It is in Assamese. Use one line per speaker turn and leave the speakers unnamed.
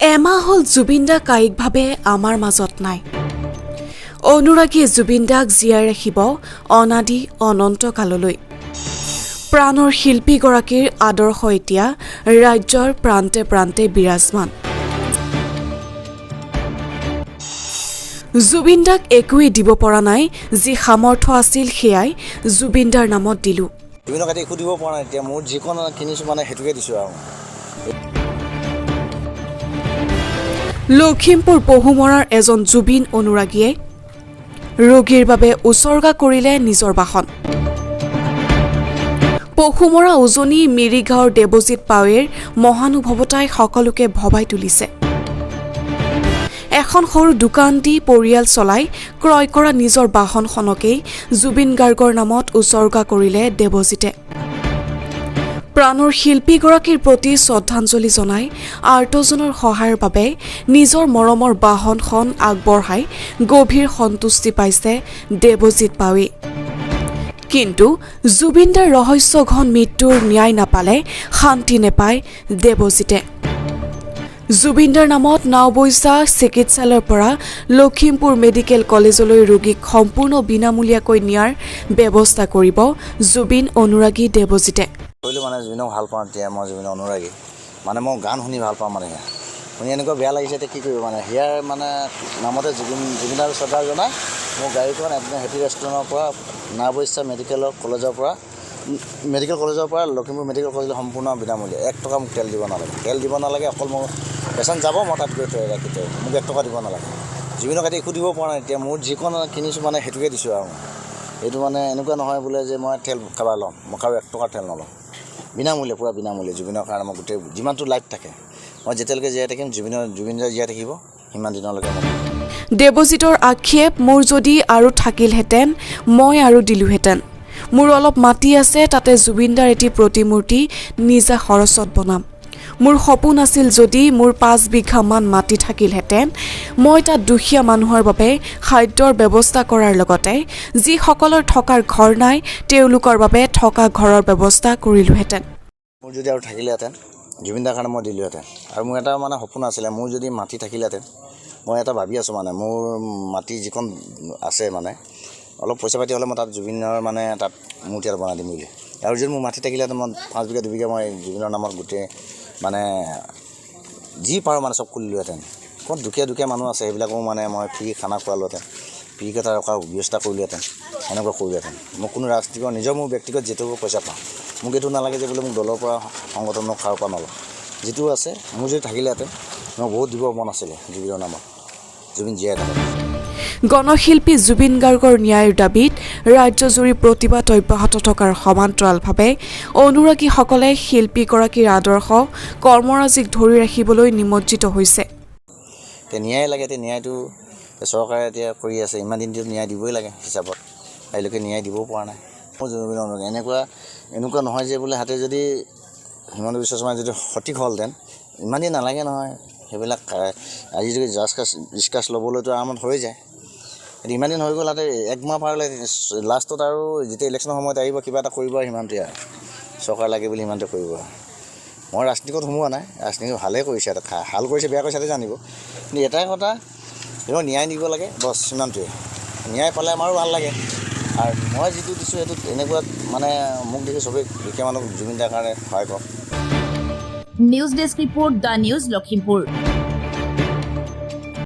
এমাহ হ'ল জুবিন দা কায়িকভাৱে আমাৰ মাজত নাই। অনুৰাগীয়ে জুবিন দাক জীয়াই ৰাখিব অনাদি অনন্ত কাললৈ। প্ৰাণৰ শিল্পীগৰাকীৰ আদৰ্শ এতিয়া ৰাজ্যৰ প্ৰান্তে প্ৰান্তে বিৰাজমান। জুবিন দাক একোৱেই দিব পৰা নাই, যি সামৰ্থ্য আছিল সেয়াই জুবিন দাৰ নামত দিলো।
জুবিনক একো দিব পৰা নাই, এতিয়া মোৰ যিকণ কিনিছোঁ মানে সেইটোকে দিছোঁ আৰু।
লখিমপুৰ পহুমৰাৰ এজন জুবিন অনুৰাগীয়ে ৰোগীৰ বাবে উচৰ্গা কৰিলে নিজৰ বাহন। পহুমৰা উজনি মিৰিগাঁৱৰ দেৱজিৎ পাৱেৰ মহানুভৱতাই সকলোকে ভবাই তুলিছে। এখন সৰু দোকান দি পৰিয়াল চলাই ক্ৰয় কৰা নিজৰ বাহনখনকেই জুবিন গাৰ্গৰ নামত উচৰ্গা কৰিলে দেৱজিতে। প্ৰাণৰ শিল্পীগৰাকীৰ প্ৰতি শ্ৰদ্ধাঞ্জলি জনাই আৰ্তজনৰ সহায়ৰ বাবে নিজৰ মৰমৰ বাহনখন আগবঢ়াই গভীৰ সন্তুষ্টি পাইছে দেৱজিৎ পাৱে। কিন্তু জুবিন দাৰ ৰহস্যঘন মৃত্যুৰ ন্যায় নাপালে শান্তি নেপায় দেৱজিতে। জুবিন দাৰ নামত নাওবৈচা চিকিৎসালয়ৰ পৰা লখিমপুৰ মেডিকেল কলেজলৈ ৰোগীক সম্পূৰ্ণ বিনামূলীয়াকৈ নিয়াৰ ব্যৱস্থা কৰিব জুবিন অনুৰাগী দেৱজিতে।
কৰিলোঁ মানে জুবিনক ভাল পাওঁ, এতিয়া মই জুবিনৰ অনুৰাগী, মানে মই গান শুনি ভাল পাওঁ, মানে শুনি এনেকুৱা বেয়া লাগিছে, এতিয়া কি কৰিব মানে সেয়াৰ মানে নামতে জুবিনৰ শ্ৰদ্ধা জনাই মোৰ গাড়ীখন হেপী ৰেষ্টুৰেণ্টৰ পৰা নাওবৈচা মেডিকেল কলেজৰ পৰা লখিমপুৰ মেডিকেল কলেজলৈ সম্পূৰ্ণ বিনামূলীয়া। 1 টকা মোক তেল দিব নালাগে, অকল মোৰ পেচেণ্ট যাব, মই তাত গৈ থৈ ৰাখি থৈ মোক 1 টকা দিব নালাগে। জুবিনক একো দিব পৰা নাই, এতিয়া মোৰ যিকণ কিনিছোঁ মানে সেইটোকে দিছোঁ আৰু। এইটো মানে এনেকুৱা নহয় বোলে যে মই তেল কাৰোবাৰ ল'ম, মই কাৰোবাৰ 1 টকাৰ তেল নলওঁ, বিনামূলীয়া, পূৰা বিনামূলীয়া। জুবিনৰ কাৰণে মই গোটেই যিমানটো লাইফ থাকে মই যেতিয়ালৈকে জীয়াই থাকিম, জুবিন জীয়াই থাকিব সিমান দিনলৈকে মই।
দেৱজিতৰ আক্ষেপ, মোৰ যদি আৰু থাকিলহেঁতেন মই আৰু দিলোহেঁতেন। মোৰ অলপ মাটি আছে, তাতে জুবিন দাৰ এটি প্ৰতিমূৰ্তি নিজা খৰচত বনাম। মোৰ সপোন আছিল যদি মোৰ 5 বিঘামান মাটি থাকিলহেঁতেন, মই তাত দুখীয়া মানুহৰ বাবে খাদ্যৰ ব্যৱস্থা কৰাৰ লগতে যিসকলৰ থকাৰ ঘৰ নাই তেওঁলোকৰ বাবে থকা ঘৰৰ ব্যৱস্থা কৰিলোহেঁতেন।
মোৰ যদি আৰু থাকিলেহেঁতেন জুবিন দাৰ কাৰণে মই দিলোহেঁতেন। আৰু মোৰ এটা মানে সপোন আছিলে, মোৰ যদি মাটি থাকিলেহেঁতেন, মই এটা ভাবি আছোঁ মানে মোৰ মাটি যিখন আছে মানে অলপ পইচা পাতি হ'লে মই তাত জুবিনৰ মানে তাত মূৰ্তি এটা বনাই দিম বুলি। আৰু যদি মোৰ মাটি থাকিলেহেঁতেন মই 5 বিঘা 2 বিঘা মই জুবিনৰ নামত গোটেই মানে যি পাৰোঁ মানে চব খুলিলোহেঁতেন। ক'ত দুখীয়া মানুহ আছে সেইবিলাকো মানে মই ফ্ৰী খানা খোৱালোহেঁতেন, ফ্ৰী এটা ৰখাৰ ব্যৱস্থা কৰিলোহেঁতেন, এনেকুৱা কৰিলোহেঁতেন। মোক কোনো ৰাজনীতিক নিজৰ মোৰ ব্যক্তিগত যিটো পইচা পাওঁ, মোক এইটো নালাগে যে বোলে মোক দলৰ পৰা সংগঠনৰ খাৰ পৰা নলওঁ। যিটো আছে মোৰ যদি থাকিলেহেঁতেন মই বহুত দিব মন আছিলে জুবিনৰ নামত, জুবিন জীয়াই থাকে।
গণশিল্পী জুবিন গাৰ্গৰ ন্যায়ৰ দাবীত ৰাজ্যজুৰি প্ৰতিবাদ অব্যাহত থকাৰ সমান্তৰালভাৱে অনুৰাগীসকলে শিল্পীগৰাকীৰ আদৰ্শ কৰ্মৰাজিক ধৰি ৰাখিবলৈ নিমজ্জিত হৈছে।
এতিয়া ন্যায় লাগে, এতিয়া ন্যায়টো চৰকাৰে এতিয়া কৰি আছে, ইমান দিনটো ন্যায় দিবই লাগে হিচাপত, আজিলৈকে ন্যায় দিবও পৰা নাই। মোৰ জুবিনৰ অনুৰাগী এনেকুৱা নহয় যে বোলে হাতে যদি হিমন্ত বিশ্ব শৰ্মাই যদি সঠিক হ'লহেঁতেন ইমান দিন নালাগে নহয়, সেইবিলাক আজি যদি ডিছকাছ ল'বলৈতো আৰামত হৈ যায়। ইমান দিন হৈ গ'ল, তাতে 1 মাহ পাৰ লাষ্টত আৰু যেতিয়া ইলেকশ্যনৰ সময়ত আহিব কিবা এটা কৰিব আৰু সিমানটোৱে আৰু চৰকাৰ লাগে বুলি সিমানটোৱে কৰিব আৰু। মই ৰাজনীতিত সোমোৱা নাই, ৰাজনীতি ভালেই কৰিছে, ভাল কৰিছে বেয়া কৰিছে তাতে জানিব, কিন্তু এটাই কথা এইবোৰ ন্যায় দিব লাগে, বছ সিমানটোৱে। ন্যায় পালে আমাৰো ভাল লাগে। আৰু মই যিটো দিছোঁ সেইটো এনেকুৱা মানে মোক দেখি চবেই দুখীয়া মানুহক জুবিন দাৰ কাৰণে সহায় কৰক।
News desk report, the news Lakhimpur.